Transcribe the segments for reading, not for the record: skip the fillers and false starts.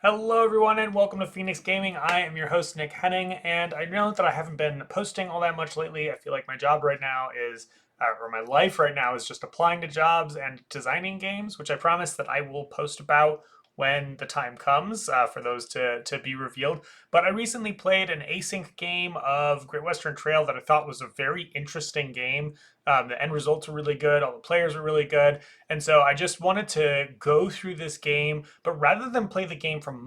Hello, everyone, and welcome to Phoenix Gaming. I am your host, Nick Henning, and I know that I haven't been posting all that much lately. I feel like my job right now is, or my life right now is just applying to jobs and designing games, which I promise that I will post about when the time comes for those to be revealed. But I recently played an async game of Great Western Trail that I thought was a very interesting game. The end results were really good, all the players were really good, and so I just wanted to go through this game, but rather than play the game from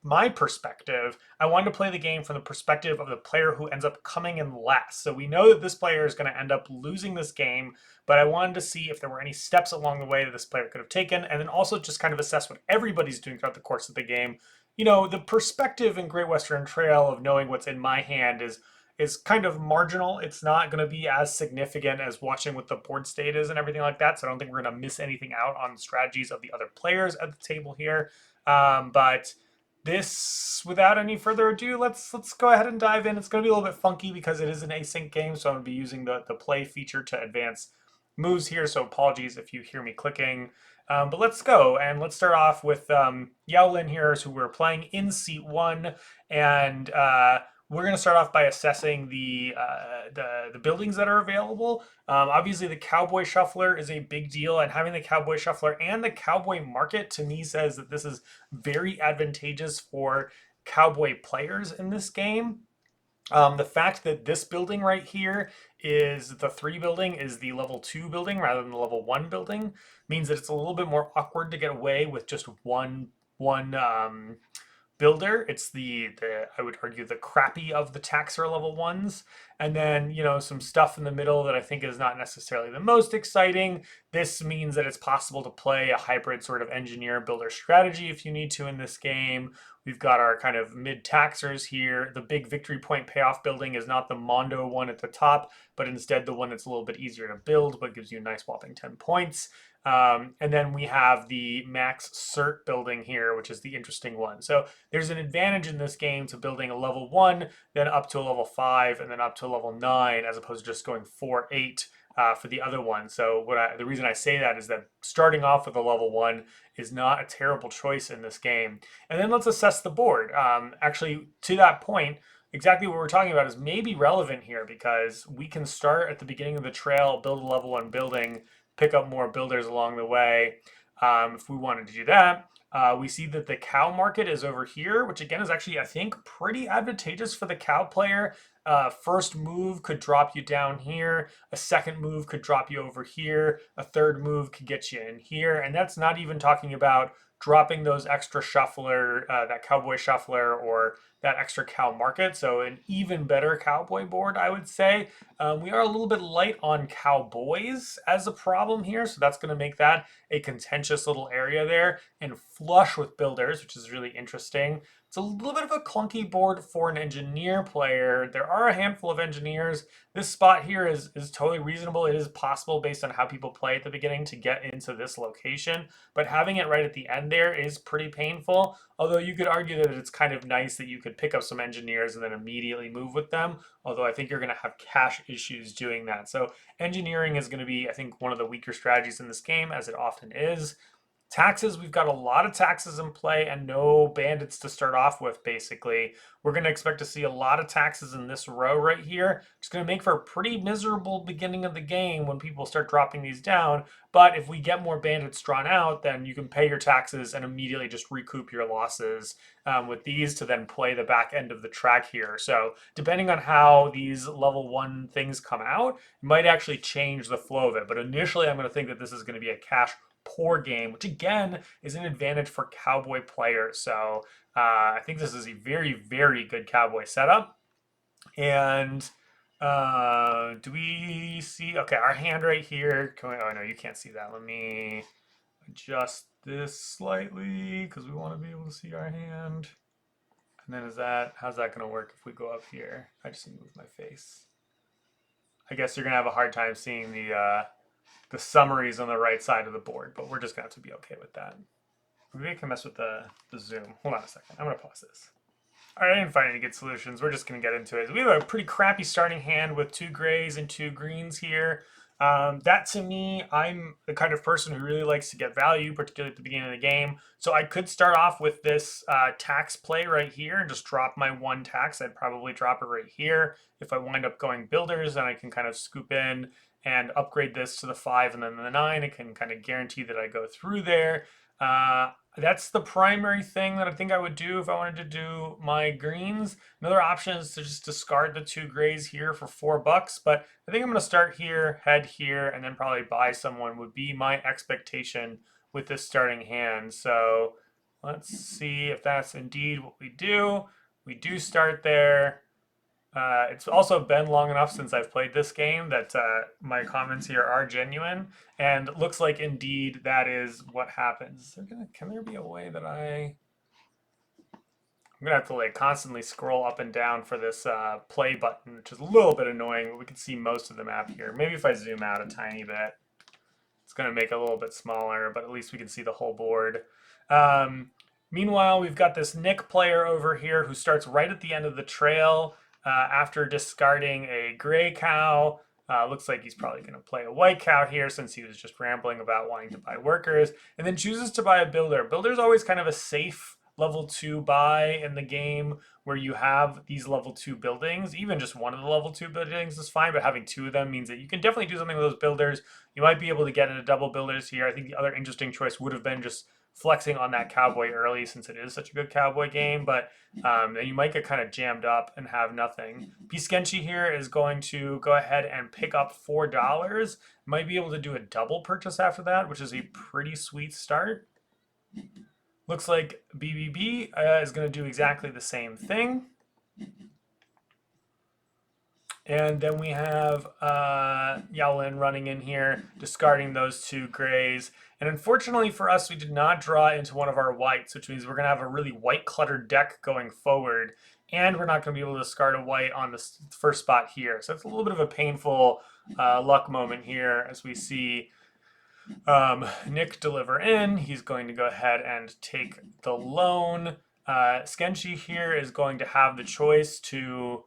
my perspective, I wanted to play the game from the perspective of the player who ends up coming in last. So we know that this player is going to end up losing this game, but I wanted to see if there were any steps along the way that this player could have taken, and then also just kind of assess what everybody's doing throughout the course of the game. The perspective in Great Western Trail of knowing what's in my hand is kind of marginal. It's not going to be as significant as watching what the board state is and everything like that. So I don't think we're going to miss anything out on the strategies of the other players at the table here. But this, without any further ado, let's go ahead and dive in. It's going to be a little bit funky because it is an async game, so I'm going to be using the play feature to advance moves here. So apologies if you hear me clicking. But let's go and let's start off with Yao Lin here, who we're playing in seat one, and we're going to start off by assessing the buildings that are available. Obviously, the Cowboy Shuffler is a big deal, and having the Cowboy Shuffler and the Cowboy Market to me says that this is very advantageous for Cowboy players in this game. The fact that this building right here is the three building is the level two building rather than the level one building means that it's a little bit more awkward to get away with just one builder. It's the I would argue the crappy of the taxer level ones, and then some stuff in the middle that I think is not necessarily the most exciting. This means that it's possible to play a hybrid sort of engineer builder strategy if you need to in this game. We've got our kind of mid taxers here. The big victory point payoff building is not the Mondo one at the top, but instead the one that's a little bit easier to build, but gives you a nice whopping 10 points. And then we have the max cert building here, which is the interesting one. So there's an advantage in this game to building a level one, then up to a level five, and then up to a level nine, as opposed to just going four, eight for the other one. So the reason I say that is that starting off with a level one is not a terrible choice in this game. And then let's assess the board. Actually, to that point, exactly what we're talking about is maybe relevant here because we can start at the beginning of the trail, build a level one building, pick up more builders along the way. If we wanted to do that, we see that the cow market is over here, which again is actually, I think, pretty advantageous for the cow player. First move could drop you down here. A second move could drop you over here. A third move could get you in here. And that's not even talking about dropping those extra shuffler, that cowboy shuffler, or that extra cow market. So an even better cowboy board, I would say. We are a little bit light on cowboys as a problem here, so that's going to make that a contentious little area there. And flush with builders, which is really interesting. It's a little bit of a clunky board for an engineer player. There are a handful of engineers. This spot here is totally reasonable. It is possible based on how people play at the beginning to get into this location, but having it right at the end there is pretty painful. Although you could argue that it's kind of nice that you could pick up some engineers and then immediately move with them. Although I think you're going to have cash issues doing that. So engineering is going to be, I think, one of the weaker strategies in this game, as it often is. Taxes, we've got a lot of taxes in play and no bandits to start off with, basically. We're going to expect to see a lot of taxes in this row right here. It's going to make for a pretty miserable beginning of the game when people start dropping these down. But if we get more bandits drawn out, then you can pay your taxes and immediately just recoup your losses with these to then play the back end of the track here. So depending on how these level one things come out, it might actually change the flow of it. But initially, I'm going to think that this is going to be a cash poor game, which again is an advantage for cowboy players. So I think this is a very, very good cowboy setup. And do we see? Okay, our hand right here. Oh no, you can't see that. Let me adjust this slightly because we want to be able to see our hand. And then how's that going to work if we go up here? I just need to move my face. I guess you're going to have a hard time seeing the summaries on the right side of the board, but we're just going to have to be okay with that. Maybe I can mess with the zoom. Hold on a second. I'm going to pause this. All right, I didn't find any good solutions. We're just going to get into it. We have a pretty crappy starting hand with two grays and two greens here. That to me, I'm the kind of person who really likes to get value, particularly at the beginning of the game. So I could start off with this tax play right here and just drop my one tax. I'd probably drop it right here. If I wind up going builders, then I can kind of scoop in and upgrade this to the 5 and then the 9. It can kind of guarantee that I go through there. That's the primary thing that I think I would do if I wanted to do my greens. Another option is to just discard the 2 grays here for $4, but I think I'm going to start here, head here, and then probably buy someone would be my expectation with this starting hand. So let's see if that's indeed what we do. We do start there. It's also been long enough since I've played this game that my comments here are genuine, and it looks like indeed that is what happens. Can there be a way that I'm gonna have to like constantly scroll up and down for this play button, which is a little bit annoying, but we can see most of the map here. Maybe if I zoom out a tiny bit, it's gonna make it a little bit smaller, but at least we can see the whole board. Meanwhile, we've got this Nick player over here who starts right at the end of the trail after discarding a gray cow. Looks like he's probably going to play a white cow here since he was just rambling about wanting to buy workers, and then chooses to buy a builder. Builder's always kind of a safe level 2 buy in the game where you have these level 2 buildings. Even just one of the level 2 buildings is fine, but having 2 of them means that you can definitely do something with those builders. You might be able to get into double builders here. I think the other interesting choice would have been just flexing on that cowboy early since it is such a good cowboy game, but then you might get kind of jammed up and have nothing. Piskenchi here is going to go ahead and pick up $4. Might be able to do a double purchase after that, which is a pretty sweet start. Looks like BBB is going to do exactly the same thing. And then we have Yowlin running in here, discarding those 2 grays. And unfortunately for us, we did not draw into one of our whites, which means we're going to have a really white cluttered deck going forward. And we're not going to be able to discard a white on the first spot here. So it's a little bit of a painful luck moment here as we see Nick deliver in. He's going to go ahead and take the loan. Skenchi here is going to have the choice to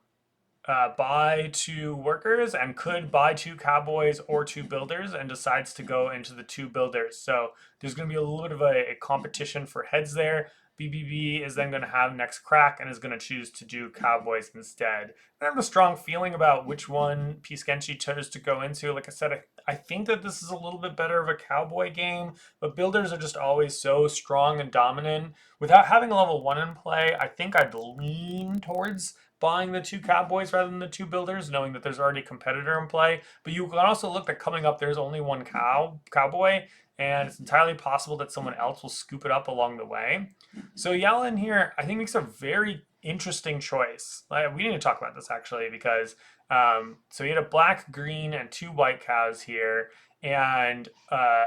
buy 2 workers and could buy 2 cowboys or 2 builders and decides to go into the 2 builders. So there's going to be a little bit of a competition for heads there. BBB is then going to have next crack and is going to choose to do cowboys instead. I have a strong feeling about which one Piskenchi chose to go into. Like I said, I think that this is a little bit better of a cowboy game, but builders are just always so strong and dominant. Without having a level 1 in play, I think I'd lean towards buying the 2 cowboys rather than the 2 builders, knowing that there's already a competitor in play. But you can also look that coming up, there's only one cowboy, and it's entirely possible that someone else will scoop it up along the way. So Yellen here, I think, makes a very interesting choice. We need to talk about this actually because so he had a black, green, and 2 white cows here, and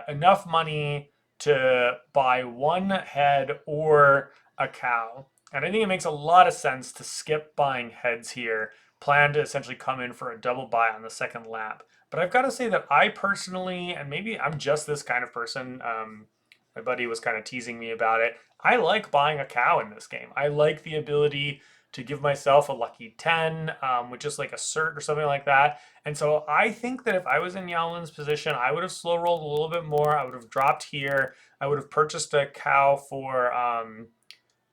enough money to buy 1 head or a cow. And I think it makes a lot of sense to skip buying heads here, plan to essentially come in for a double buy on the second lap. But I've got to say that I personally, and maybe I'm just this kind of person, my buddy was kind of teasing me about it. I like buying a cow in this game. I like the ability to give myself a lucky 10 with just like a cert or something like that. And so I think that if I was in Yowlin's position, I would have slow rolled a little bit more. I would have dropped here. I would have purchased a cow for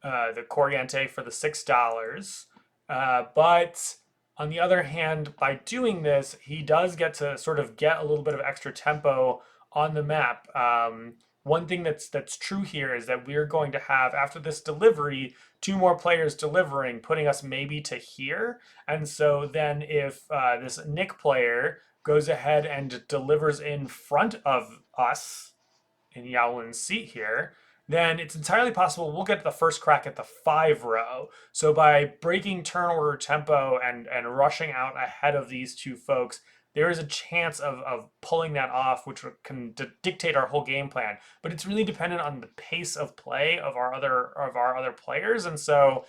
the Corriente for the $6. But on the other hand, by doing this, he does get to sort of get a little bit of extra tempo on the map. One thing that's true here is that we're going to have, after this delivery, 2 more players delivering, putting us maybe to here. And so then if this Nick player goes ahead and delivers in front of us in Yowlin's seat here, then it's entirely possible we'll get the first crack at the 5 row. So by breaking turn order tempo and rushing out ahead of these 2 folks, there is a chance of pulling that off, which can dictate our whole game plan. But it's really dependent on the pace of play of our other players, and so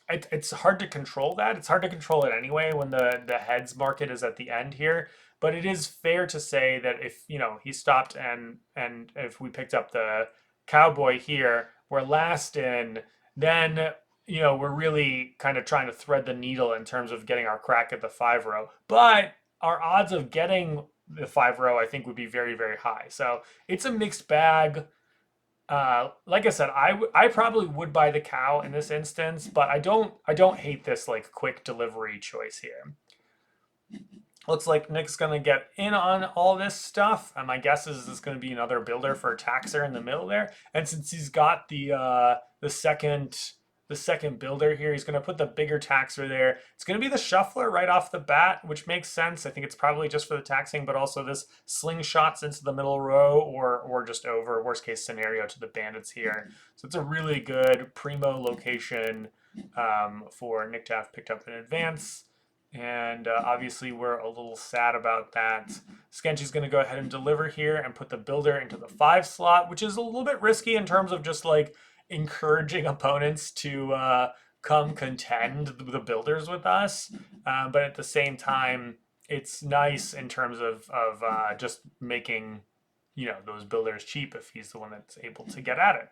it's hard to control that. It's hard to control it anyway when the heads market is at the end here. But it is fair to say that if he stopped and if we picked up the cowboy here, we're last in, then we're really kind of trying to thread the needle in terms of getting our crack at the 5 row. But our odds of getting the 5 row, I think, would be very, very high. So it's a mixed bag. Like I said, I probably would buy the cow in this instance, but I don't hate this like quick delivery choice here. Looks like Nick's gonna get in on all this stuff. And my guess is this is gonna be another builder for a taxer in the middle there. And since he's got the second builder here, he's gonna put the bigger taxer there. It's gonna be the shuffler right off the bat, which makes sense. I think it's probably just for the taxing, but also this slingshots into the middle row or just over worst case scenario to the bandits here. So it's a really good primo location for Nick to have picked up in advance. And obviously, we're a little sad about that. Sketchy's going to go ahead and deliver here and put the builder into the 5 slot, which is a little bit risky in terms of just like encouraging opponents to come contend the builders with us. But at the same time, it's nice in terms of just making those builders cheap if he's the one that's able to get at it.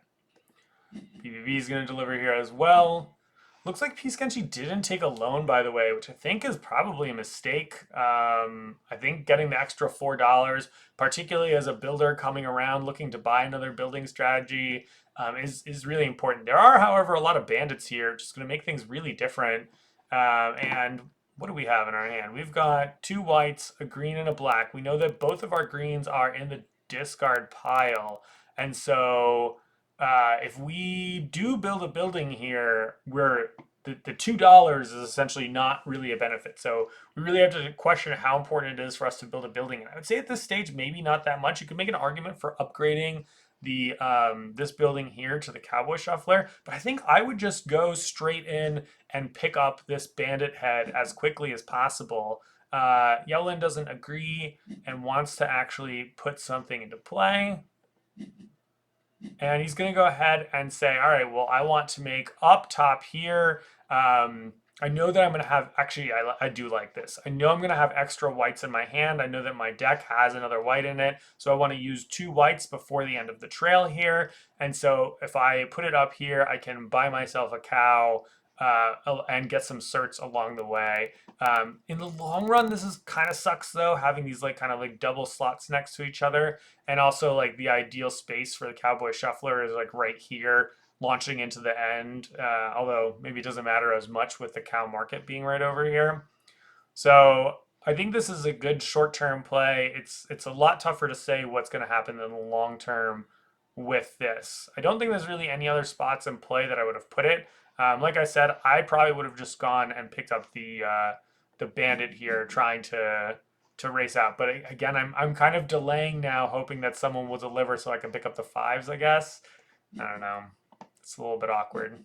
PBB is going to deliver here as well. Looks like P. Sketchy didn't take a loan, by the way, which I think is probably a mistake. I think getting the extra $4, particularly as a builder coming around looking to buy another building strategy, is really important. There are, however, a lot of bandits here, just going to make things really different. And what do we have in our hand? We've got 2 whites, a green, and a black. We know that both of our greens are in the discard pile. And so if we do build a building here, the $2 is essentially not really a benefit. So we really have to question how important it is for us to build a building. And I would say at this stage, maybe not that much. You could make an argument for upgrading the this building here to the cowboy shuffler, but I think I would just go straight in and pick up this bandit head as quickly as possible. Yellen doesn't agree and wants to actually put something into play. And he's going to go ahead and say, all right, well, I want to make up top here. I know that I'm going to have, actually, I do like this. I know I'm going to have extra whites in my hand. I know that my deck has another white in it. So I want to use 2 whites before the end of the trail here. And so if I put it up here, I can buy myself a cow and get some certs along the way. In the long run, this is kind of sucks though, having these like kind of like double slots next to each other. And also like the ideal space for the cowboy shuffler is like right here launching into the end, although maybe it doesn't matter as much with the cow market being right over here. So I think this is a good short-term play. It's a lot tougher to say what's going to happen in the long term with this. I don't think there's really any other spots in play that I would have put it. Like I said, I probably would have just gone and picked up the bandit here, trying to race out. But again, I'm kind of delaying now, hoping that someone will deliver so I can pick up the 5s, I guess. I don't know. It's a little bit awkward.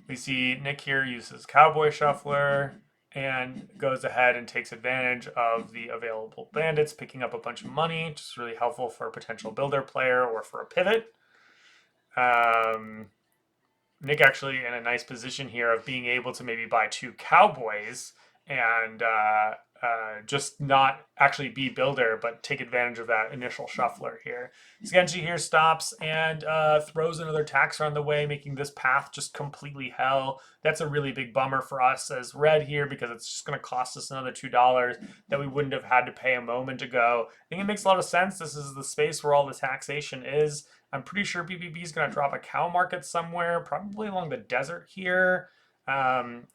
We see Nick here uses Cowboy Shuffler and goes ahead and takes advantage of the available bandits, picking up a bunch of money, which is really helpful for a potential builder player or for a pivot. Nick actually in a nice position here of being able to maybe buy 2 cowboys and just not actually be builder, but take advantage of that initial shuffler here. Skenchi here stops and throws another taxer on the way, making this path just completely hell. That's a really big bummer for us as red here because it's just going to cost us another $2 that we wouldn't have had to pay a moment ago. I think it makes a lot of sense. This is the space where all the taxation is. I'm pretty sure BBB is going to drop a cow market somewhere, probably along the desert here.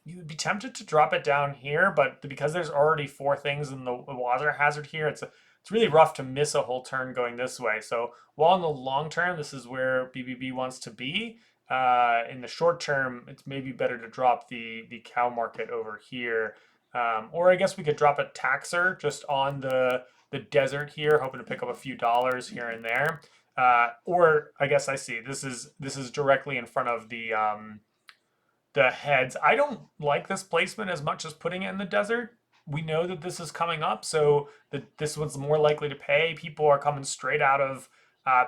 You'd be tempted to drop it down here, but because there's already 4 things in the water hazard here, it's really rough to miss a whole turn going this way. So while in the long term, this is where BBB wants to be, in the short term, it's maybe better to drop the cow market over here. Or I guess we could drop a taxer just on the desert here, hoping to pick up a few dollars here and there. Or I guess I see this is directly in front of the heads. I don't like this placement as much as putting it in the desert. We know that this is coming up, so this one's more likely to pay. People are coming straight out of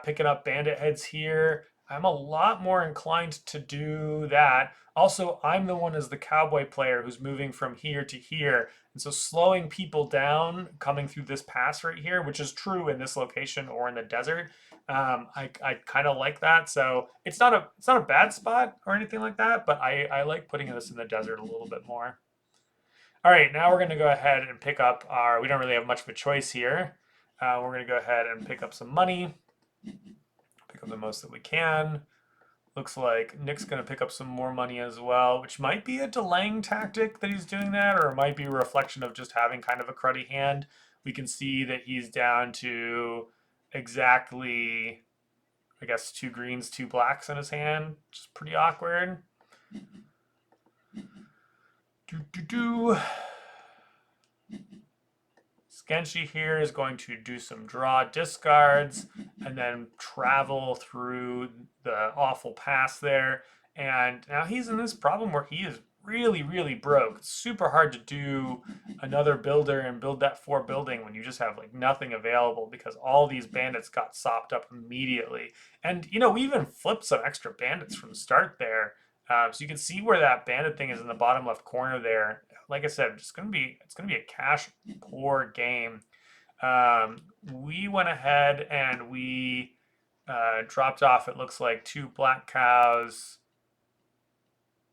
picking up bandit heads here. I'm a lot more inclined to do that. Also, I'm the one as the cowboy player who's moving from here to here. And so slowing people down coming through this pass right here, which is true in this location or in the desert, I kind of like that. So it's not a bad spot or anything like that, but I like putting this in the desert a little bit more. All right, now we're going to go ahead and pick up our, we don't really have much of a choice here. We're going to go ahead and pick up some money, pick up the most that we can. Looks like Nick's going to pick up some more money as well, which might be a delaying tactic that he's doing that, or it might be a reflection of just having kind of a cruddy hand. We can see that he's down to exactly, I guess, 2 greens, 2 blacks in his hand, which is pretty awkward. Do. Skenshi here is going to do some draw discards and then travel through the awful pass there. And now he's in this problem where he is really, really broke. It's super hard to do another builder and build that 4 building when you just have like nothing available because all these bandits got sopped up immediately. And you know, we even flipped some extra bandits from the start there. So you can see where that bandit thing is in the bottom left corner there. Like I said, it's gonna be a cash poor game. We went ahead and we dropped off. It looks like 2 black cows,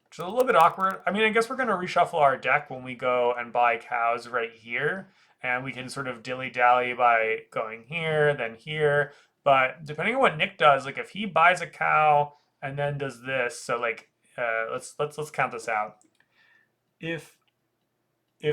which is a little bit awkward. I mean, I guess we're gonna reshuffle our deck when we go and buy cows right here, and we can sort of dilly dally by going here, then here. But depending on what Nick does, like if he buys a cow and then does this, so like let's count this out. If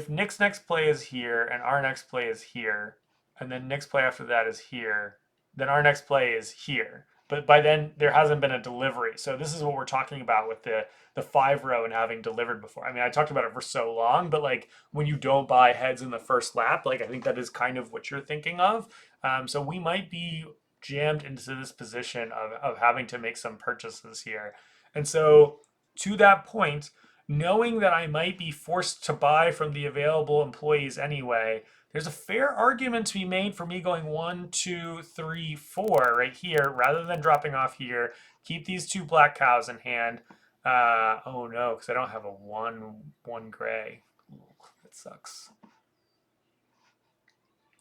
Nick's next play is here and our next play is here, and then Nick's play after that is here, then our next play is here. But by then there hasn't been a delivery. So this is what we're talking about with the 5 row and having delivered before. I mean, I talked about it for so long, but like when you don't buy heads in the first lap, like I think that is kind of what you're thinking of. So we might be jammed into this position of having to make some purchases here. And so to that point, knowing that I might be forced to buy from the available employees anyway, there's a fair argument to be made for me going 1, 2, 3, 4 right here rather than dropping off here. Keep these 2 black cows in hand. Oh no, because I don't have a 1 gray. Ooh, that sucks.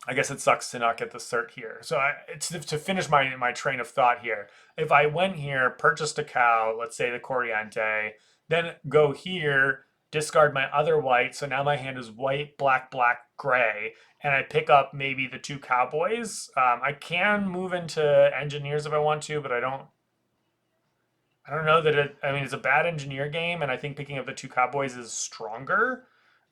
I guess it sucks to not get the cert here. So it's to finish my train of thought here. If I went here, purchased a cow, let's say the Coriante, then go here, discard my other white. So now my hand is white, black, black, gray, and I pick up maybe the 2 cowboys. I can move into engineers if I want to, but I don't. I don't know that it. I mean, it's a bad engineer game, and I think picking up the 2 cowboys is stronger.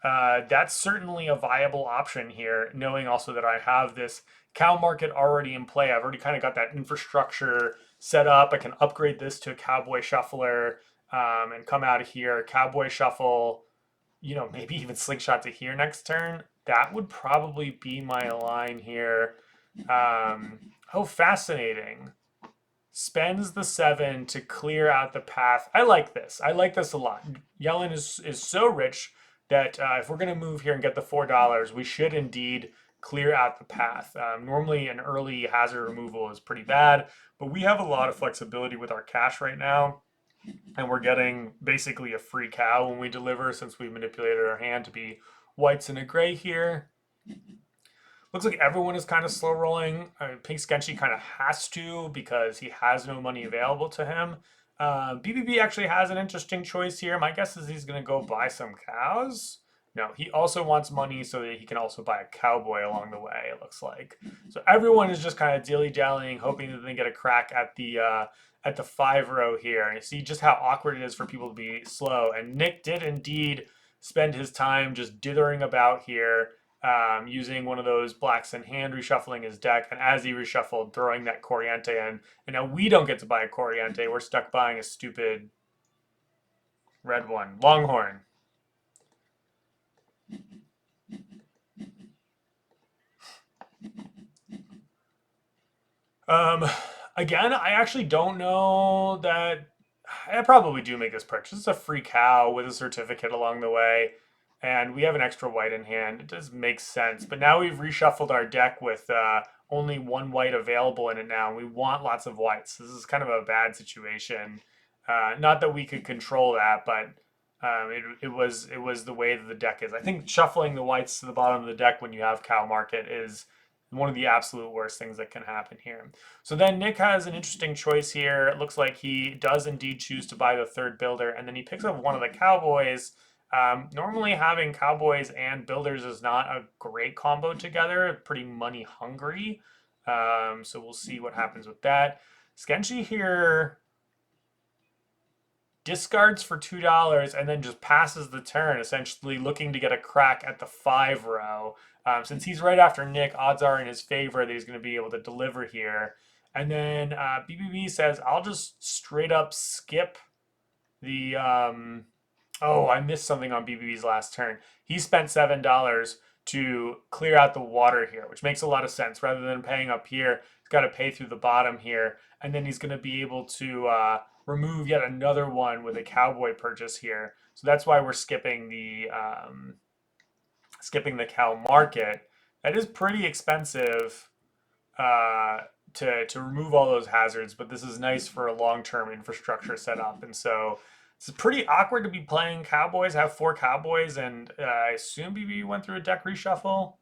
That's certainly a viable option here, knowing also that I have this cow market already in play. I've already kind of got that infrastructure set up. I can upgrade this to a cowboy shuffler and come out of here, cowboy shuffle, you know, maybe even slingshot to here next turn. That would probably be my line here. Oh, fascinating. Spends the 7 to clear out the path. I like this. I like this a lot. Yellen is so rich that if we're going to move here and get the $4, we should indeed clear out the path. Normally, an early hazard removal is pretty bad, but we have a lot of flexibility with our cash right now, and we're getting basically a free cow when we deliver since we manipulated our hand to be whites and a gray here. Looks like everyone is kind of slow rolling. Pink Skenshi kind of has to because he has no money available to him. BBB actually has an interesting choice here. My guess is he's going to go buy some cows. No, he also wants money so that he can also buy a cowboy along the way, it looks like. So everyone is just kind of dilly-dallying, hoping that they get a crack at the 5 row here. And you see just how awkward it is for people to be slow. And Nick did indeed spend his time just dithering about here, using one of those blacks in hand, reshuffling his deck, and as he reshuffled, throwing that Coriante in. And now we don't get to buy a Coriante. We're stuck buying a stupid red one. Longhorn. Um, Again, I actually don't know that I probably do make this purchase. It's a free cow with a certificate along the way, and we have an extra white in hand. It does make sense, but now we've reshuffled our deck with only 1 white available in it now, and we want lots of whites. This is kind of a bad situation. Not that we could control that, but it was the way that the deck is. I think shuffling the whites to the bottom of the deck when you have cow market is one of the absolute worst things that can happen here. So then Nick has an interesting choice here. It looks like he does indeed choose to buy the 3rd builder, and then he picks up one of the cowboys. Normally having cowboys and builders is not a great combo together, pretty money hungry. So we'll see what happens with that. Skenchi here discards for $2 and then just passes the turn, essentially looking to get a crack at the 5 row. Since he's right after Nick, odds are in his favor that he's going to be able to deliver here. And then BBB says, I'll just straight up skip the. Oh, I missed something on BBB's last turn. He spent $7 to clear out the water here, which makes a lot of sense. Rather than paying up here, he's got to pay through the bottom here. And then he's going to be able to remove yet another one with a cowboy purchase here. So that's why we're skipping the cow market. That is pretty expensive to remove all those hazards, but this is nice for a long-term infrastructure setup. And so it's pretty awkward to be playing cowboys, have 4 cowboys, and I assume BB went through a deck reshuffle.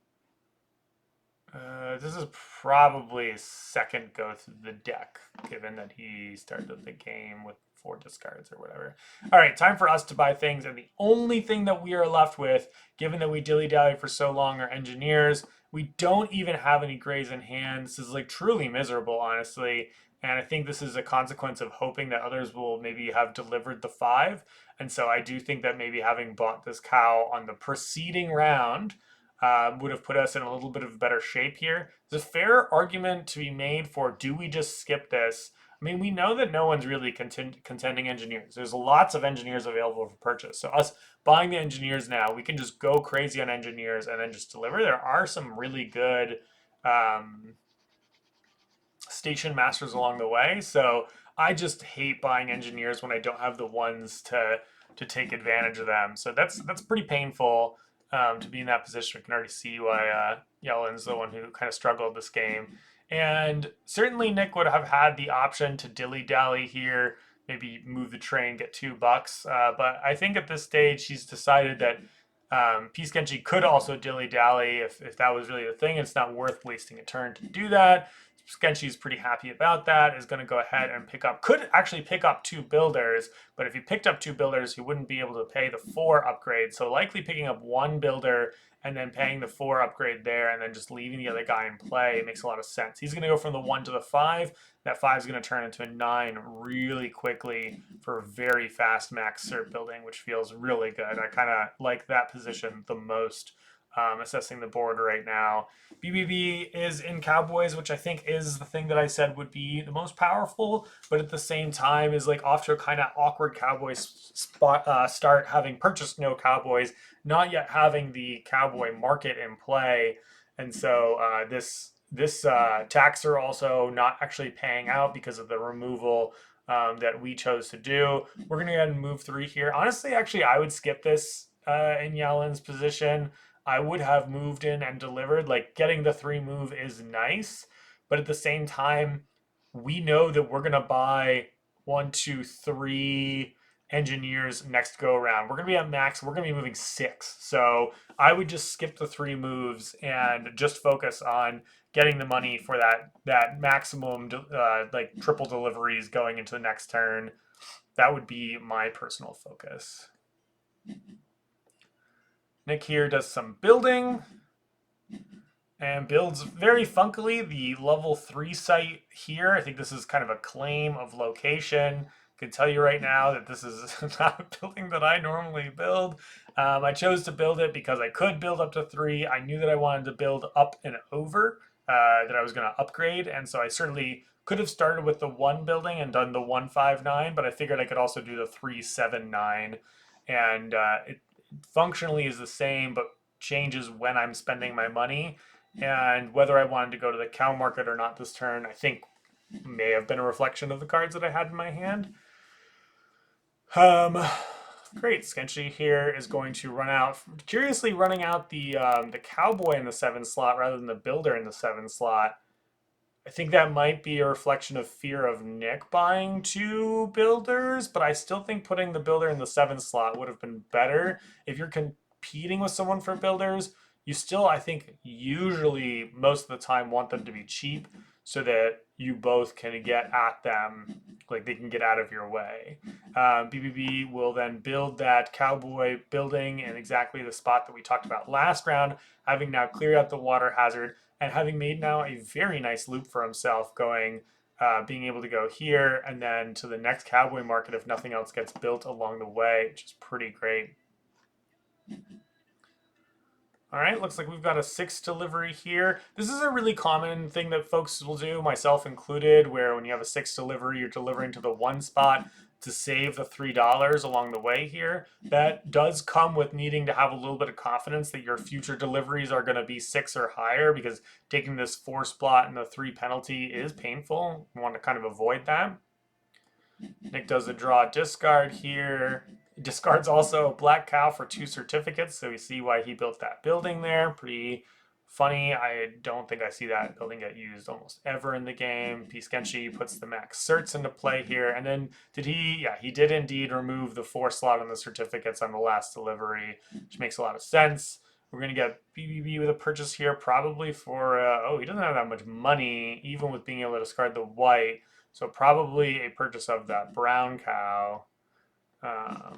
This is probably second go through the deck, given that he started the game with 4 discards or whatever. All right, time for us to buy things, and the only thing that we are left with, given that we dilly-dally for so long, are engineers. We don't even have any grays in hand. This is like truly miserable, honestly. And I think this is a consequence of hoping that others will maybe have delivered the 5. And so I do think that maybe having bought this cow on the preceding round would have put us in a little bit of better shape here. There's a fair argument to be made for, do we just skip this? I mean, we know that no one's really contending engineers. There's lots of engineers available for purchase. So us buying the engineers now, we can just go crazy on engineers and then just deliver. There are some really good station masters along the way. So I just hate buying engineers when I don't have the ones to take advantage of them. So that's pretty painful to be in that position. I can already see why Yellen's the one who kind of struggled this game. And certainly Nick would have had the option to dilly-dally here, maybe move the train, get $2. But I think at this stage he's decided that Peace Genji could also dilly-dally if that was really the thing. It's not worth wasting a turn to do that. Skenshi's pretty happy about that, is going to go ahead and could actually pick up 2 builders, but if he picked up 2 builders, he wouldn't be able to pay the 4 upgrade. So likely picking up 1 builder and then paying the 4 upgrade there and then just leaving the other guy in play, it makes a lot of sense. He's going to go from the 1 to the 5. That 5 is going to turn into a 9 really quickly for very fast max cert building, which feels really good. I kind of like that position the most. Assessing the board right now. BBB is in Cowboys, which I think is the thing that I said would be the most powerful, but at the same time is like off to a kind of awkward Cowboys start, having purchased no Cowboys, not yet having the Cowboy market in play. And so this taxer also not actually paying out because of the removal that we chose to do. We're going to go ahead and move 3 here. Honestly, actually, I would skip this in Yellen's position. I would have moved in and delivered. Like, getting the 3 move is nice, but at the same time, we know that we're gonna buy 1, 2, 3 engineers next go around. We're gonna be at max. We're gonna be moving 6. So I would just skip the 3 moves and just focus on getting the money for that maximum like triple deliveries going into the next turn. That would be my personal focus. Nick here does some building and builds very funkily the level 3 site here. I think this is kind of a claim of location. I can tell you right now that this is not a building that I normally build. I chose to build it because I could build up to 3. I knew that I wanted to build up and over, that I was going to upgrade, and so I certainly could have started with the 1 building and done the 159, but I figured I could also do the 379, and it functionally is the same, but changes when I'm spending my money. And whether I wanted to go to the cow market or not this turn, I think may have been a reflection of the cards that I had in my hand. Great. Skenchi here is going to run out, curiously running out the cowboy in the 7 slot rather than the builder in the 7 slot. I think that might be a reflection of fear of Nick buying 2 builders, but I still think putting the builder in the 7 slot would have been better. If you're competing with someone for builders, you still, I think, usually most of the time want them to be cheap so that you both can get at them, like they can get out of your way. BBB will then build that cowboy building in exactly the spot that we talked about last round, having now cleared out the water hazard and having made now a very nice loop for himself, going being able to go here and then to the next cowboy market if nothing else gets built along the way, which is pretty great. All right, looks like we've got a 6 delivery here. This is a really common thing that folks will do, myself included, where when you have a 6 delivery, you're delivering to the one spot to save the $3 along the way here. That does come with needing to have a little bit of confidence that your future deliveries are going to be 6 or higher, because taking this 4 spot and the 3 penalty is painful. You want to kind of avoid that. Nick does a draw discard here. Discards also a black cow for 2 certificates, so we see why he built that building there. Pretty funny. I don't think I see that building get used almost ever in the game. Piskenshi puts the max certs into play here. And then did he? Yeah, he did indeed remove the 4 slot on the certificates on the last delivery, which makes a lot of sense. We're going to get BBB with a purchase here, probably for, oh, he doesn't have that much money, even with being able to discard the white. So probably a purchase of that brown cow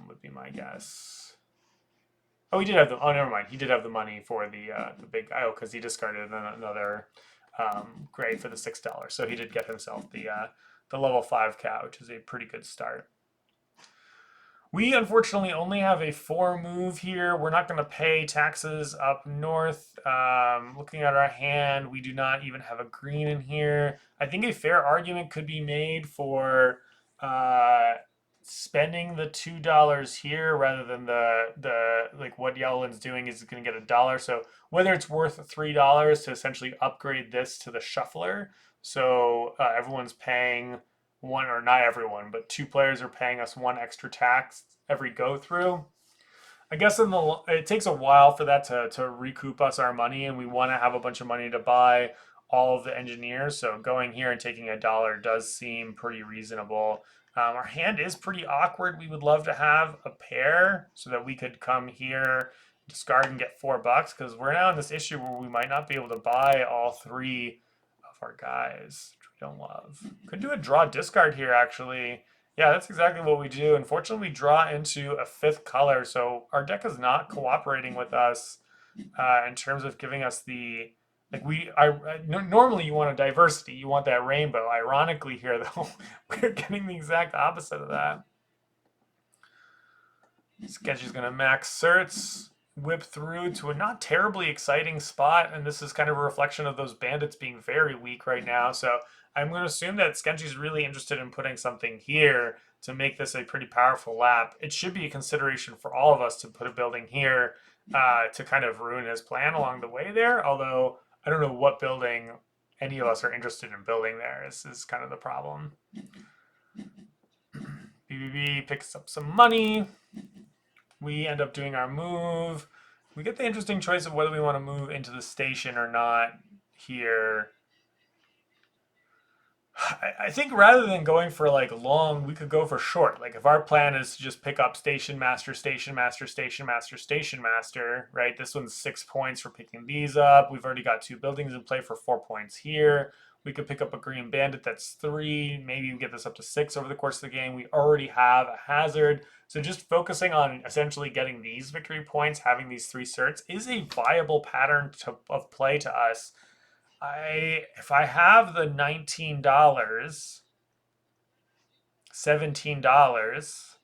would be my guess. Oh, he did have the. Oh, never mind. He did have the money for the big. Oh, because he discarded another gray for the $6. So he did get himself the level 5 cow, which is a pretty good start. We unfortunately only have a 4 move here. We're not going to pay taxes up north. Looking at our hand, we do not even have a green in here. I think a fair argument could be made for spending the $2 here rather than the like what Yellen's doing is going to get $1. So whether it's worth $3 to essentially upgrade this to the shuffler, so everyone's paying one, or not everyone, but 2 players are paying us 1 extra tax every go through. I guess it takes a while for that to recoup us our money, and we want to have a bunch of money to buy all of the engineers. So going here and taking $1 does seem pretty reasonable. Our hand is pretty awkward. We would love to have a pair so that we could come here, discard, and get $4, because we're now in this issue where we might not be able to buy all 3 of our guys, which we don't love. Could do a draw discard here, actually. Yeah, that's exactly what we do. Unfortunately, we draw into a 5th color, so our deck is not cooperating with us in terms of giving us the, like normally you want a diversity, you want that rainbow. Ironically here, though, we're getting the exact opposite of that. Sketchy's going to max certs, whip through to a not terribly exciting spot, and this is kind of a reflection of those bandits being very weak right now, so I'm going to assume that Sketchy's really interested in putting something here to make this a pretty powerful lap. It should be a consideration for all of us to put a building here to kind of ruin his plan along the way there, although I don't know what building any of us are interested in building there. This is kind of the problem. BBB picks up some money. We end up doing our move. We get the interesting choice of whether we want to move into the station or not here. I think rather than going for like long, we could go for short. Like if our plan is to just pick up Station Master, Station Master, Station Master, Station Master, right? This one's 6 points for picking these up. We've already got 2 buildings in play for 4 points here. We could pick up a Green Bandit, that's 3. Maybe we get this up to 6 over the course of the game. We already have a hazard. So just focusing on essentially getting these victory points, having these 3 certs, is a viable pattern of play to us. If I have the $19, $17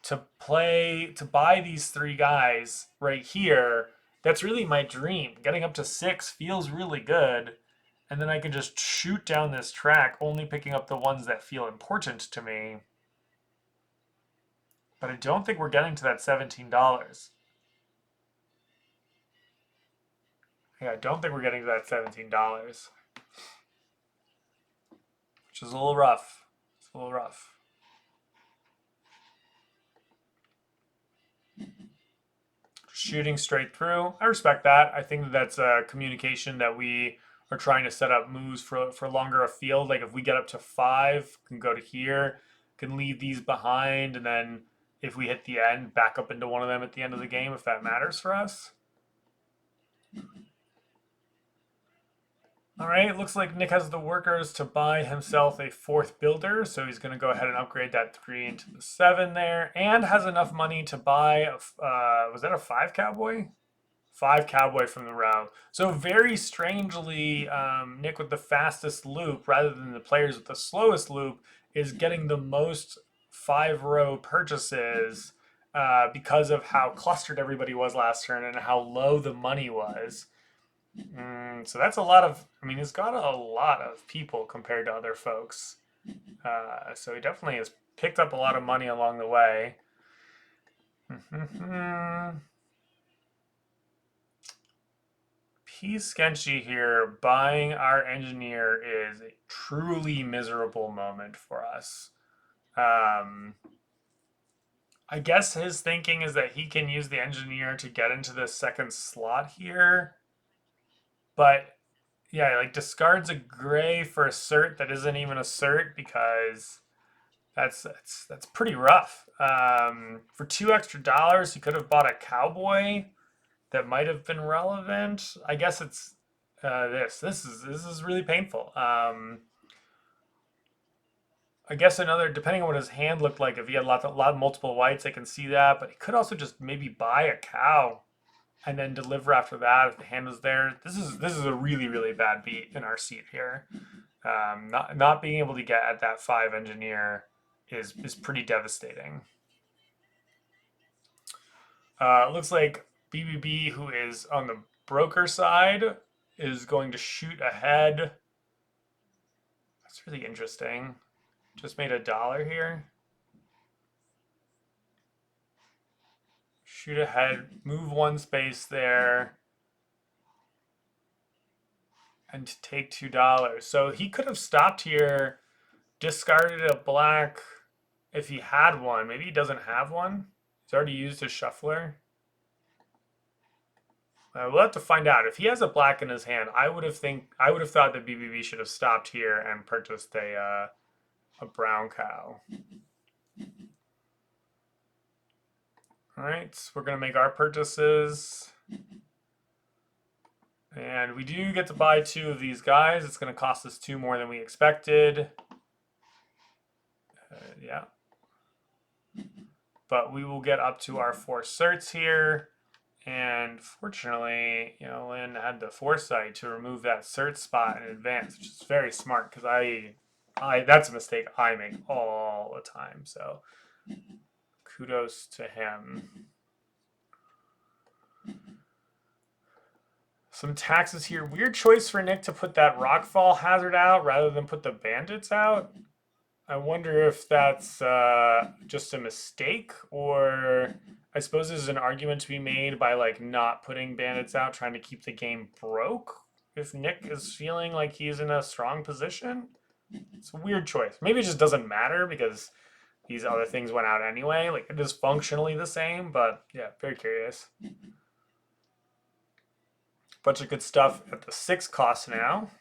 to buy these 3 guys right here, that's really my dream. Getting up to 6 feels really good. And then I can just shoot down this track, only picking up the ones that feel important to me. But I don't think we're getting to that $17. Yeah, I don't think we're getting to that $17. Which is a little rough. It's a little rough. Shooting straight through. I respect that. I think that's a communication that we are trying to set up moves for longer afield. Like if we get up to 5, can go to here, can leave these behind, and then if we hit the end, back up into one of them at the end of the game if that matters for us. All right, it looks like Nick has the workers to buy himself a fourth builder, so he's going to go ahead and upgrade that 3 into the 7 there, and has enough money to buy, was that a 5 cowboy? 5 cowboy from the row. So very strangely, Nick with the fastest loop, rather than the players with the slowest loop, is getting the most 5 row purchases because of how clustered everybody was last turn and how low the money was. So that's a lot of. I mean, he's got a lot of people compared to other folks. So he definitely has picked up a lot of money along the way. P. Skenchi here buying our engineer is a truly miserable moment for us. I guess his thinking is that he can use the engineer to get into the second slot here, but yeah, like discards a gray for a cert that isn't even a cert because that's pretty rough. For $2 extra, he could have bought a cowboy that might have been relevant. I guess it's this. This is really painful. I guess another, depending on what his hand looked like, if he had a lot of multiple whites, I can see that. But he could also just maybe buy a cow and then deliver after that if the hand was there. This is a really bad beat in our seat here. Not being able to get at that 5 engineer is pretty devastating. It looks like BBB, who is on the broker side, is going to shoot ahead. That's really interesting. Just made $1 here. Shoot ahead, move 1 space there, and take $2. So he could have stopped here, discarded a black if he had one. Maybe he doesn't have one. He's already used his shuffler. We'll have to find out. If he has a black in his hand, I would have thought that BBB should have stopped here and purchased a brown cow. All right, so we're gonna make our purchases, and we do get to buy 2 of these guys. It's gonna cost us 2 more than we expected. Yeah, but we will get up to our 4 certs here. And fortunately, Lynn had the foresight to remove that cert spot in advance, which is very smart because that's a mistake I make all the time. So kudos to him. Some taxes here. Weird choice for Nick to put that rockfall hazard out rather than put the bandits out. I wonder if that's just a mistake, or I suppose there's an argument to be made by like not putting bandits out, trying to keep the game broke. If Nick is feeling like he's in a strong position, it's a weird choice. Maybe it just doesn't matter because these other things went out anyway. Like it is functionally the same, but yeah, very curious. Bunch of good stuff at the 6 cost now.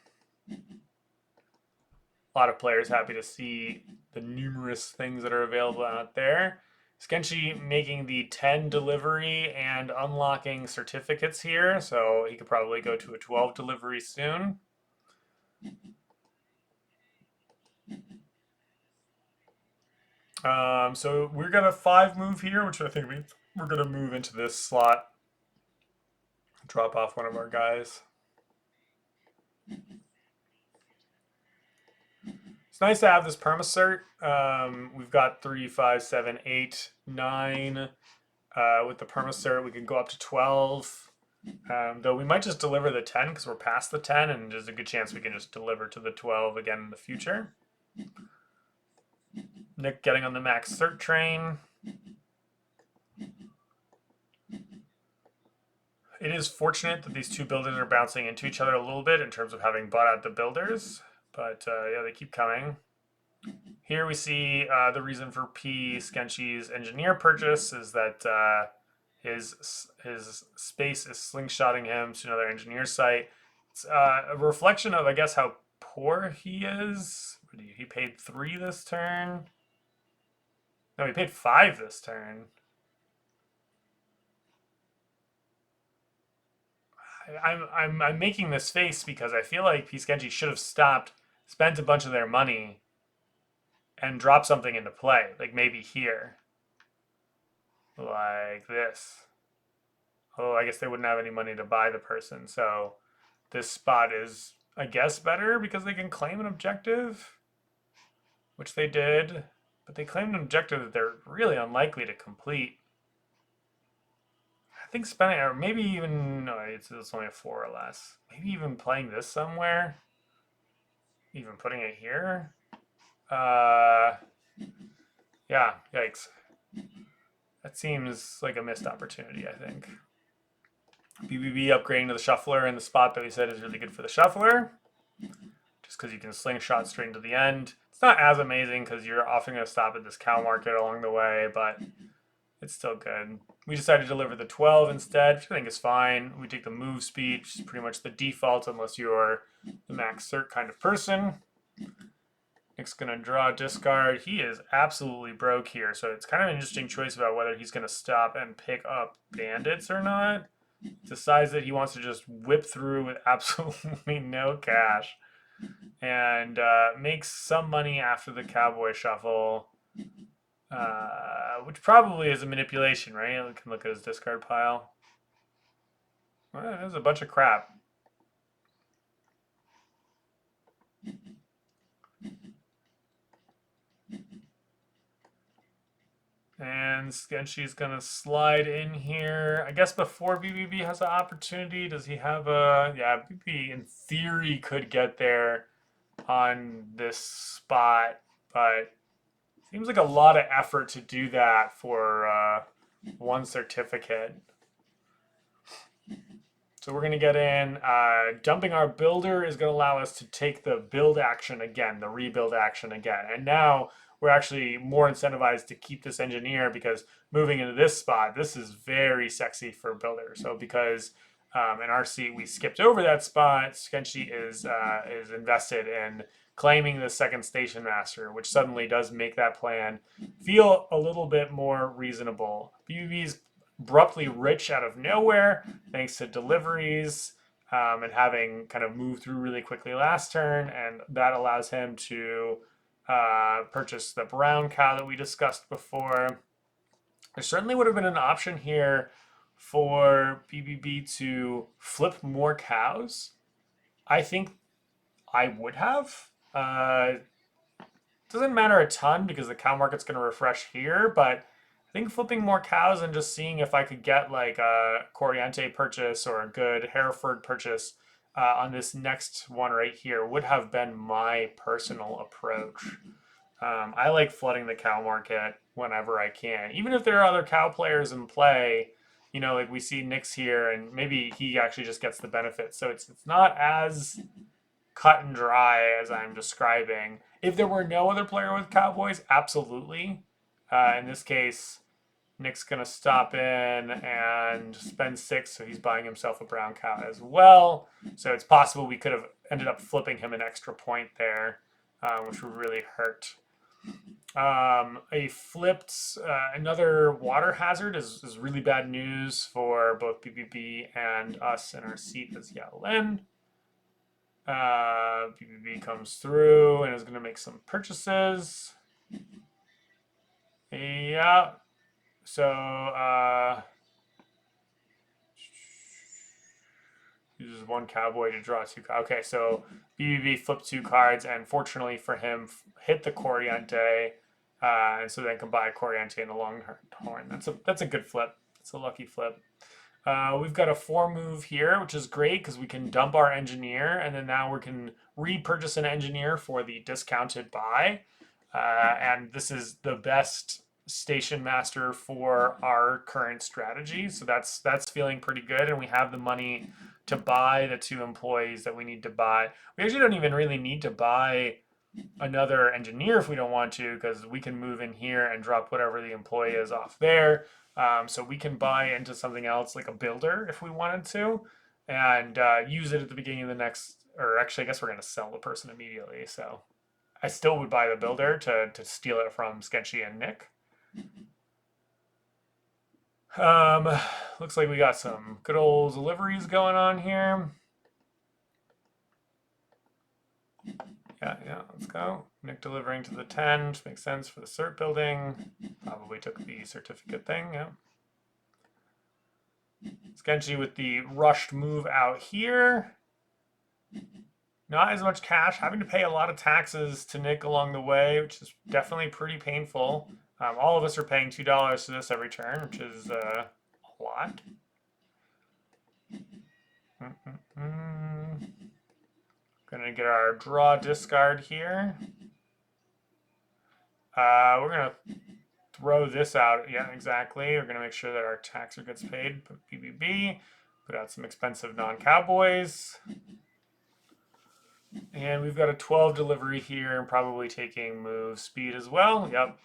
A lot of players happy to see the numerous things that are available out there. Skenchi making the 10 delivery and unlocking certificates here, so he could probably go to a 12 delivery soon. So we're gonna 5 move here, which I think we're gonna move into this slot. Drop off one of our guys. It's nice to have this permacert. We've got 3, 5, 7, 8, 9. With the permacert, we can go up to 12. Though we might just deliver the 10 because we're past the 10, and there's a good chance we can just deliver to the 12 again in the future. Nick getting on the max cert train. It is fortunate that these 2 builders are bouncing into each other a little bit in terms of having bought out the builders, but yeah, they keep coming. Here we see the reason for P. Skenchi's engineer purchase is that his space is slingshotting him to another engineer site. It's a reflection of, I guess, how poor he is. He paid 3 this turn. No, he paid 5 this turn. I'm making this face because I feel like Piskenji should have stopped, spent a bunch of their money, and dropped something into play, like maybe here, like this. Oh, I guess they wouldn't have any money to buy the person, so this spot is, I guess, better because they can claim an objective, which they did, but they claimed an objective that they're really unlikely to complete. I think spending, or maybe even, no, it's only a 4 or less. Maybe even playing this somewhere, even putting it here. Uh, yeah, yikes. That seems like a missed opportunity, I think. BBB upgrading to the shuffler in the spot that we said is really good for the shuffler, just because you can slingshot straight into the end. It's not as amazing because you're often going to stop at this cow market along the way, but it's still good. We decided to deliver the 12 instead, which I think is fine. We take the move speed, which is pretty much the default unless you're the max cert kind of person. Nick's going to draw a discard. He is absolutely broke here, so it's kind of an interesting choice about whether he's going to stop and pick up bandits or not. Decides that he wants to just whip through with absolutely no cash and makes some money after the cowboy shuffle, which probably is a manipulation, right? We can look at his discard pile. Well, there's a bunch of crap. And Skenshi's going to slide in here. I guess before BBB has an opportunity, does he have a... Yeah, BBB in theory could get there on this spot, but seems like a lot of effort to do that for one certificate. So we're going to get in. Dumping our builder is going to allow us to take the build action again, the rebuild action again. And now we're actually more incentivized to keep this engineer because moving into this spot, this is very sexy for builder. So because in our seat we skipped over that spot, Skenshi is invested in claiming the second station master, which suddenly does make that plan feel a little bit more reasonable. BBB's abruptly rich out of nowhere thanks to deliveries and having kind of moved through really quickly last turn, and that allows him to purchase the brown cow that we discussed before. There certainly would have been an option here for BBB to flip more cows. I think I would have. Doesn't matter a ton because the cow market's going to refresh here, but I think flipping more cows and just seeing if I could get like a Corriente purchase or a good Hereford purchase on this next one right here would have been my personal approach. I like flooding the cow market whenever I can, even if there are other cow players in play. You know, like we see Nick's here, and maybe he actually just gets the benefit. So it's not as cut and dry as I'm describing. If there were no other player with Cowboys, absolutely. In this case, Nick's gonna stop in and spend 6, so he's buying himself a brown cow as well. So it's possible we could have ended up flipping him an extra point there, which would really hurt. A flipped another water hazard is really bad news for both BBB and us in our seat as Yalen. BBB comes through and is going to make some purchases. Yeah. So uses one cowboy to draw 2. Okay, so BBB flipped 2 cards, and fortunately for him, hit the Corriente, and so then can buy a Corriente in the long horn. That's a good flip. It's a lucky flip. We've got a 4 move here, which is great because we can dump our engineer, and then now we can repurchase an engineer for the discounted buy. And this is the best station master for our current strategy. So that's feeling pretty good, and we have the money to buy the 2 employees that we need to buy. We actually don't even really need to buy another engineer if we don't want to, because we can move in here and drop whatever the employee is off there. So we can buy into something else like a builder if we wanted to, and use it at the beginning of the next, or actually I guess we're going to sell the person immediately. So I still would buy the builder to steal it from Sketchy and Nick. Um, looks like we got some good old deliveries going on here. Yeah, let's go. Nick delivering to the 10, which makes sense for the cert building. Probably took the certificate thing, yeah. Sketchy with the rushed move out here. Not as much cash, having to pay a lot of taxes to Nick along the way, which is definitely pretty painful. All of us are paying $2 to this every turn, which is a lot. Gonna get our draw discard here. We're gonna throw this out. Yeah, exactly. We're gonna make sure that our taxer gets paid. Put BBB. Put out some expensive non-cowboys. And we've got a 12 delivery here, and probably taking move speed as well. Yep.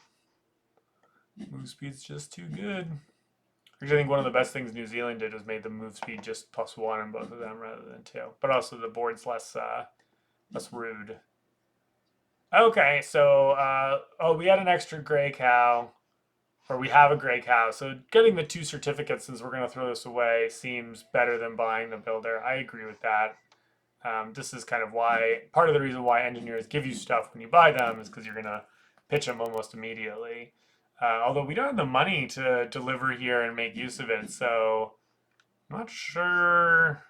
Move speed's just too good. Actually, I think one of the best things New Zealand did was made the move speed just +1 on both of them rather than 2. But also the board's less rude. Okay, so oh, we had an extra gray cow, or we have a gray cow. So getting the 2 certificates, since we're going to throw this away, seems better than buying the builder. I agree with that. This is kind of why, part of the reason why engineers give you stuff when you buy them is because you're going to pitch them almost immediately. Although we don't have the money to deliver here and make use of it, so I'm not sure.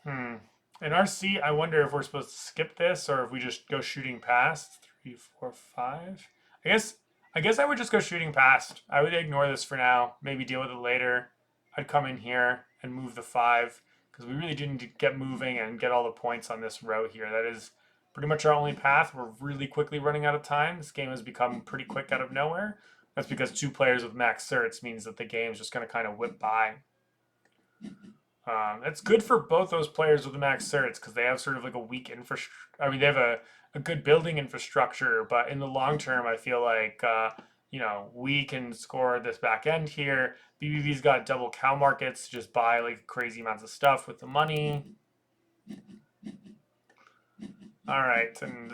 In RC, I wonder if we're supposed to skip this or if we just go shooting past 3, 4, 5. I guess I would just go shooting past. I would ignore this for now. Maybe deal with it later. I'd come in here and move the 5 because we really do need to get moving and get all the points on this row here. That is pretty much our only path. We're really quickly running out of time. This game has become pretty quick out of nowhere. That's because 2 players with max certs means that the game's just going to kind of whip by. It's good for both those players with the max certs because they have sort of like a weak infrastructure. I mean, they have a good building infrastructure, but in the long term, I feel like we can score this back end here. BBV's got double cow markets to just buy like crazy amounts of stuff with the money. All right, and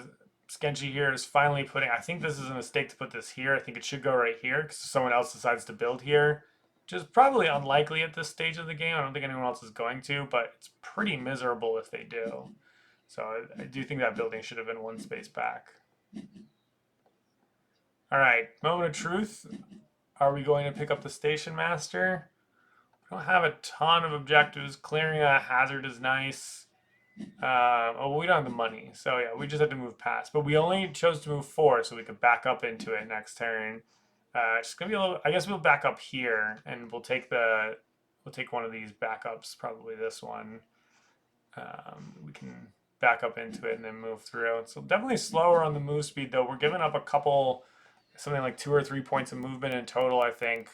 Skenji here is finally putting. I think this is a mistake to put this here. I think it should go right here because someone else decides to build here. Which is probably unlikely at this stage of the game. I don't think anyone else is going to, but it's pretty miserable if they do. So I do think that building should have been 1 space back. All right, moment of truth. Are we going to pick up the station master? We don't have a ton of objectives. Clearing a hazard is nice. Oh, we don't have the money. So yeah, we just had to move past. But we only chose to move 4 so we could back up into it next turn. It's gonna be a little. I guess we'll back up here, and we'll take one of these backups. Probably this one. We can back up into it and then move through. So definitely slower on the move speed, though. We're giving up a couple, something like 2 or 3 points of movement in total, I think,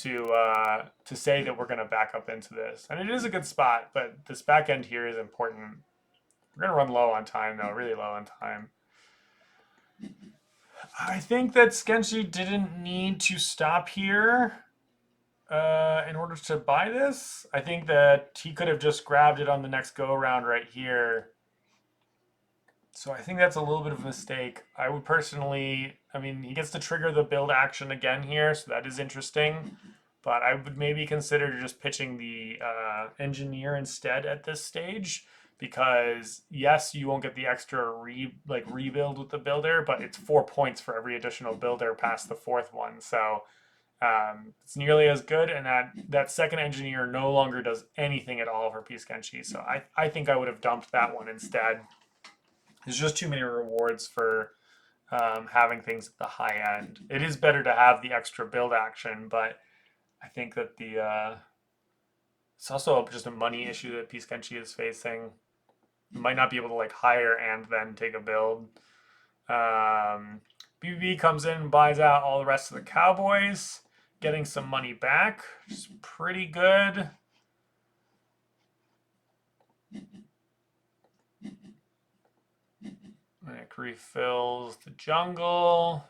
to say that we're gonna back up into this. And it is a good spot, but this back end here is important. We're gonna run low on time, though, really low on time. I think that Skenshi didn't need to stop here in order to buy this. I think that he could have just grabbed it on the next go around right here. So I think that's a little bit of a mistake. I would personally, I mean, he gets to trigger the build action again here, so that is interesting. But I would maybe consider just pitching the engineer instead at this stage because yes, you won't get the extra rebuild with the builder, but it's 4 points for every additional builder past the 4th one. So it's nearly as good, and that second engineer no longer does anything at all for Peace Kenshi. So I think I would have dumped that one instead. There's just too many rewards for having things at the high end. It is better to have the extra build action, but I think that it's also just a money issue that Peace Kenshi is facing. Might not be able to like hire and then take a build. BB comes in and buys out all the rest of the Cowboys, getting some money back, which is pretty good. Nick refills the jungle.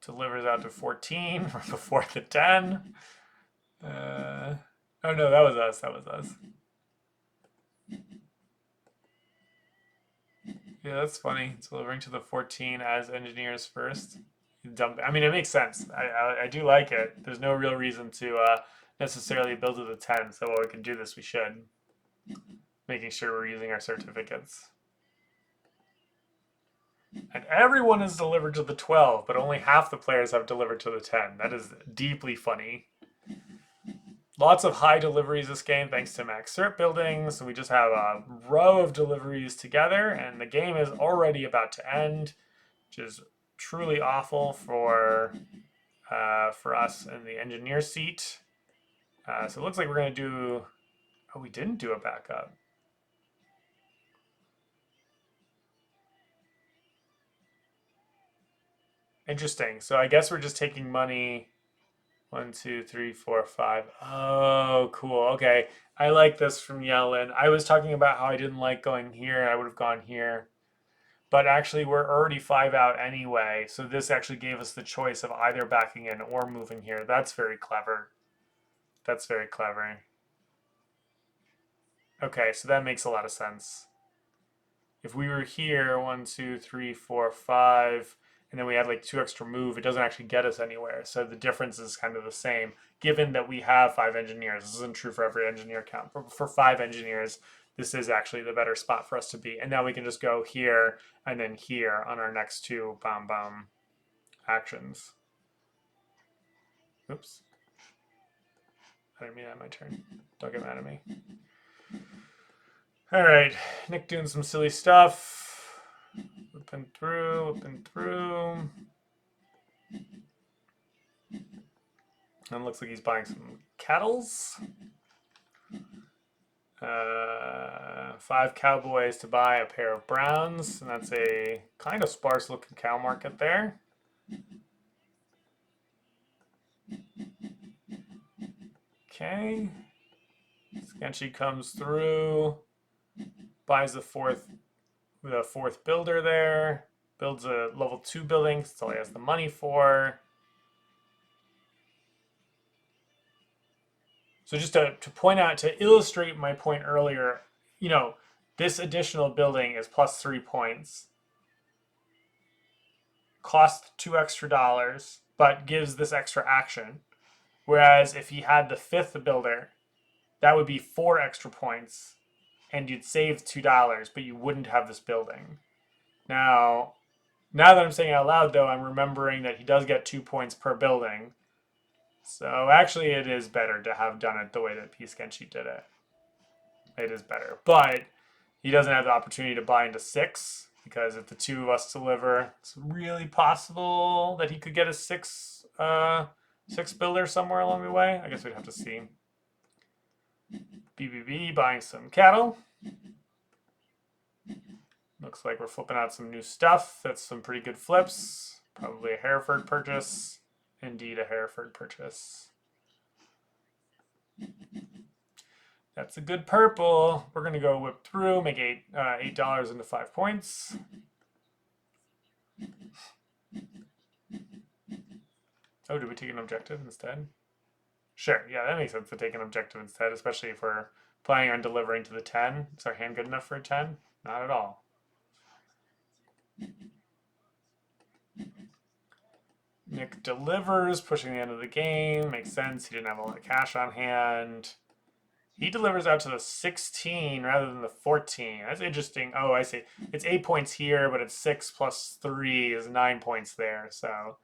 Delivers out to 14 before the 10. Oh no, that was us. Yeah, that's funny. Delivering to the 14 as engineers first. Dump. I mean, it makes sense. I do like it. There's no real reason to necessarily build to the 10. So while we can do this, we should. Making sure we're using our certificates. And everyone is delivered to the 12, but only half the players have delivered to the 10. That is deeply funny. Lots of high deliveries this game thanks to max cert building. So we just have a row of deliveries together, and the game is already about to end, which is truly awful for us in the engineer seat. So it looks like we're going to do... Oh, we didn't do a backup. Interesting. So I guess we're just taking money. 1, 2, 3, 4, 5. Oh, cool. Okay. I like this from Yellen. I was talking about how I didn't like going here. I would have gone here. But actually, we're already 5 out anyway. So this actually gave us the choice of either backing in or moving here. That's very clever. That's very clever. Okay, so that makes a lot of sense. If we were here, 1, 2, 3, 4, 5, and then we had like 2 extra move, it doesn't actually get us anywhere. So the difference is kind of the same, given that we have 5 engineers. This isn't true for every engineer count. For 5 engineers, this is actually the better spot for us to be. And now we can just go here and then here on our next 2 bomb bomb actions. Oops. I didn't mean that my turn. Don't get mad at me. All right, Nick doing some silly stuff. Whipping through, whipping through. And looks like he's buying some cattles. 5 cowboys to buy a pair of browns, and that's a kind of sparse looking cow market there. Okay. Sketchy comes through, buys the fourth builder there, builds a level 2 building. That's all he has the money for. So just to point out, to illustrate my point earlier, this additional building is plus 3 points, costs $2 extra, but gives this extra action. Whereas if he had the 5th builder, that would be 4 extra points, and you'd save $2, but you wouldn't have this building. Now that I'm saying it out loud, though, I'm remembering that he does get 2 points per building. So actually, it is better to have done it the way that P-Sketchy did it. It is better. But he doesn't have the opportunity to buy into 6, because if the 2 of us deliver, it's really possible that he could get a 6 builder somewhere along the way. I guess we'd have to see. BBB buying some cattle. Looks like we're flipping out some new stuff. That's some pretty good flips. Probably a Hereford purchase. Indeed, a Hereford purchase. That's a good purple. We're going to go whip through, make $8 into 5 points. Oh, did we take an objective instead? Sure, yeah, that makes sense to take an objective instead, especially if we're planning on delivering to the 10. Is our hand good enough for a 10? Not at all. Nick delivers, pushing the end of the game. Makes sense. He didn't have a lot of cash on hand. He delivers out to the 16 rather than the 14. That's interesting. Oh, I see. It's 8 points here, but it's 6 plus 3 is 9 points there. So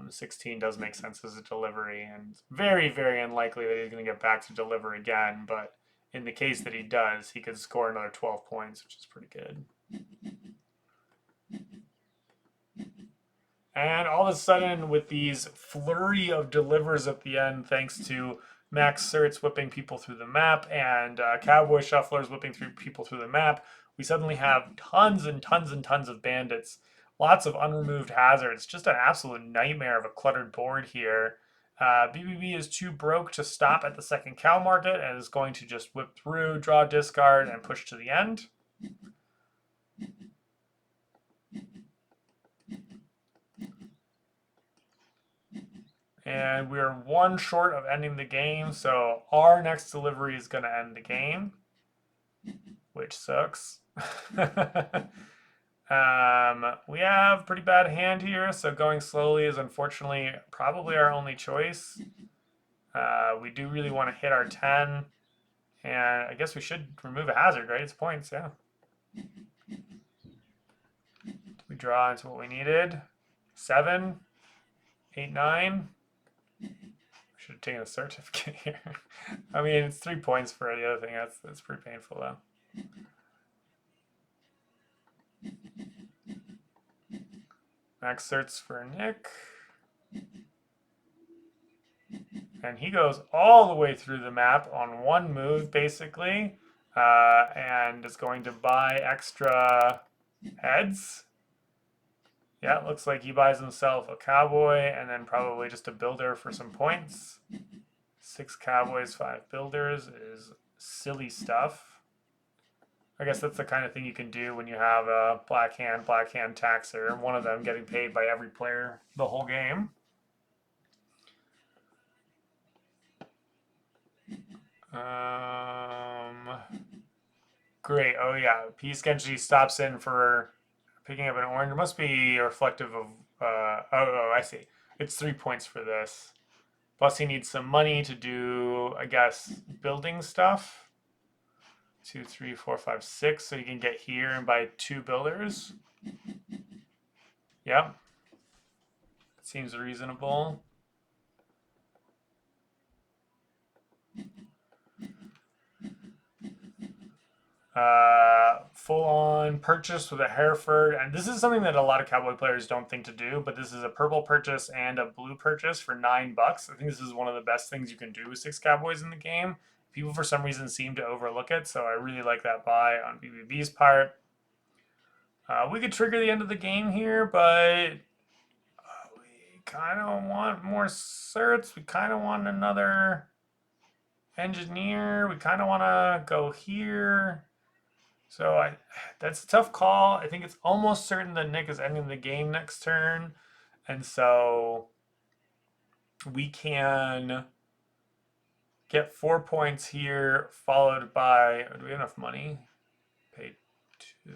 16 does make sense as a delivery, and very, very unlikely that he's going to get back to deliver again. But in the case that he does, he could score another 12 points, which is pretty good. And all of a sudden, with these flurry of delivers at the end, thanks to Max Certs whipping people through the map and Cowboy Shufflers whipping through people through the map, we suddenly have tons and tons and tons of bandits. Lots of unremoved hazards. Just an absolute nightmare of a cluttered board here. BBB is too broke to stop at the second cow market and is going to just whip through, draw, discard, and push to the end. And we're 1 short of ending the game, so our next delivery is going to end the game, which sucks. We have pretty bad hand here, so going slowly is unfortunately probably our only choice. We do really want to hit our 10, and I guess we should remove a hazard, right? It's points, yeah. We draw into what we needed. 7, 8, 9. We should have taken a certificate here. I mean, it's 3 points for the other thing. That's pretty painful, though. Max certs for Nick. And he goes all the way through the map on one move, basically, and is going to buy extra heads. Yeah, it looks like he buys himself a cowboy and then probably just a builder for some points. 6 cowboys, 5 builders is silly stuff. I guess that's the kind of thing you can do when you have a black hand taxer, and one of them getting paid by every player the whole game. Great. Oh yeah, Peace Genji stops in for picking up an orange. It must be reflective of. I see. It's 3 points for this. Plus, he needs some money to do, I guess, building stuff. 2, 3, 4, 5, 6. So you can get here and buy 2 builders. Yep. Seems reasonable. Full on purchase with a Hereford. And this is something that a lot of Cowboy players don't think to do, but this is a purple purchase and a blue purchase for $9. I think this is one of the best things you can do with 6 Cowboys in the game. People, for some reason, seem to overlook it, so I really like that buy on BBB's part. We could trigger the end of the game here, but we kind of want more certs. We kind of want another engineer. We kind of want to go here. So that's a tough call. I think it's almost certain that Nick is ending the game next turn. And so we can get 4 points here, followed by, do we have enough money? Pay 2.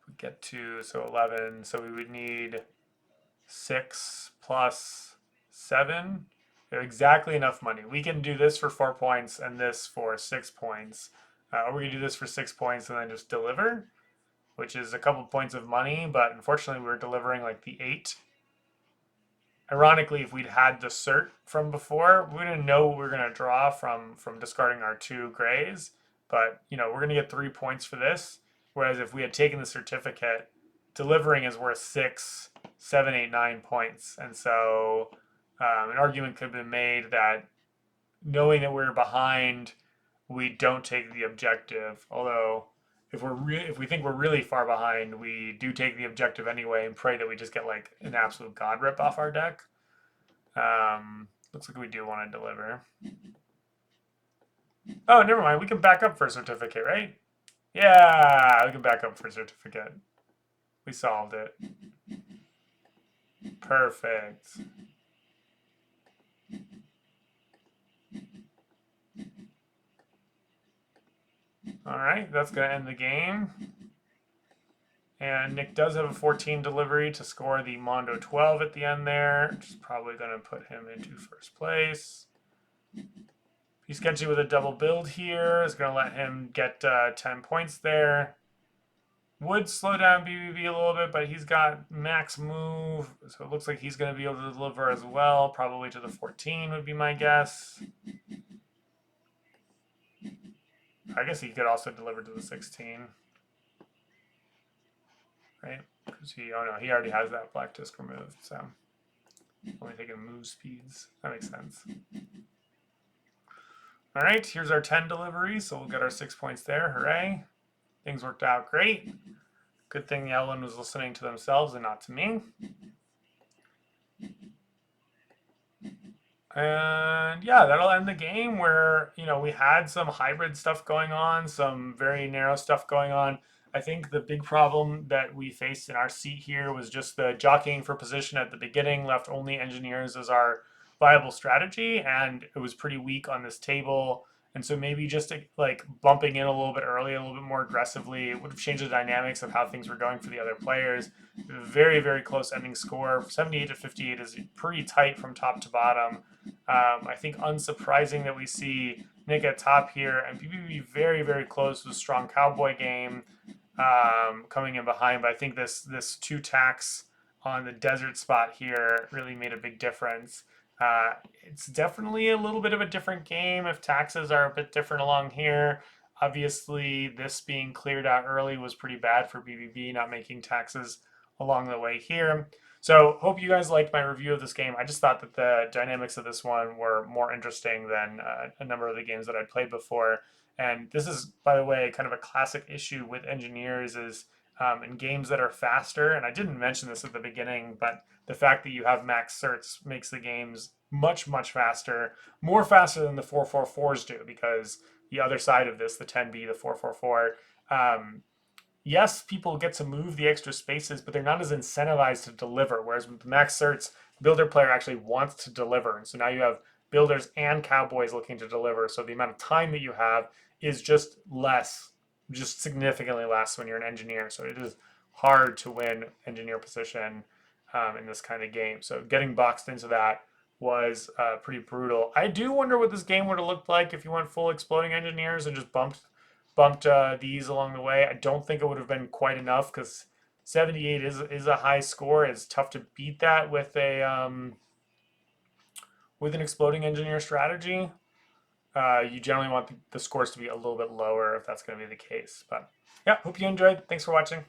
We get 2, so 11. So we would need 6 plus 7. We have exactly enough money. We can do this for 4 points and this for 6 points. Or we can do this for 6 points and then just deliver, which is a couple points of money, but unfortunately we're delivering like the 8. Ironically, if we'd had the cert from before, we didn't know what we were going to draw from discarding our 2 grays. But, you know, we're going to get 3 points for this. Whereas if we had taken the certificate, delivering is worth 6, 7, 8, 9 points. And so an argument could have been made that knowing that we're behind, we don't take the objective. Although, if we think we're really far behind, we do take the objective anyway and pray that we just get like an absolute god rip off our deck. Looks like we do want to deliver. Oh, never mind. We can back up for a certificate, right? Yeah, we can back up for a certificate. We solved it. Perfect. All right, that's going to end the game. And Nick does have a 14 delivery to score the Mondo 12 at the end there, which is probably going to put him into first place. He's sketchy with a double build here. Is going to let him get 10 points there. Would slow down BBB a little bit, but he's got max move, so it looks like he's going to be able to deliver as well. Probably to the 14 would be my guess. I guess he could also deliver to the 16. Right? Because he already has that black disc removed, so only taking move speeds. That makes sense. All right, here's our 10 delivery, so we'll get our 6 points there. Hooray. Things worked out great. Good thing Ellen was listening to themselves and not to me. And yeah, that'll end the game where, you know, we had some hybrid stuff going on, some very narrow stuff going on. I think the big problem that we faced in our seat here was just the jockeying for position at the beginning left only engineers as our viable strategy, and it was pretty weak on this table. And so maybe just like bumping in a little bit early, a little bit more aggressively, would have changed the dynamics of how things were going for the other players. Very, very close ending score. 78 to 58 is pretty tight from top to bottom. I think unsurprising that we see Nick at top here and PPP very, very close with a strong Cowboy game coming in behind. But I think this two tax on the desert spot here really made a big difference. It's definitely a little bit of a different game if taxes are a bit different along here. Obviously, this being cleared out early was pretty bad for BBB, not making taxes along the way here. So, hope you guys liked my review of this game. I just thought that the dynamics of this one were more interesting than a number of the games that I'd played before. And this is, by the way, kind of a classic issue with engineers is in games that are faster. And I didn't mention this at the beginning, but the fact that you have max certs makes the games much, much faster, more faster than the 444s do, because the other side of this, the 10B, the 444, yes, people get to move the extra spaces, but they're not as incentivized to deliver. Whereas with max certs, builder player actually wants to deliver. And so now you have builders and cowboys looking to deliver. So the amount of time that you have is just less, just significantly less when you're an engineer. So it is hard to win engineer position in this kind of game. So getting boxed into that was pretty brutal. I do wonder what this game would have looked like if you went full exploding engineers and just bumped these along the way. I don't think it would have been quite enough because 78 is a high score. It's tough to beat that with an exploding engineer strategy. You generally want the scores to be a little bit lower if that's going to be the case. But yeah, hope you enjoyed. Thanks for watching.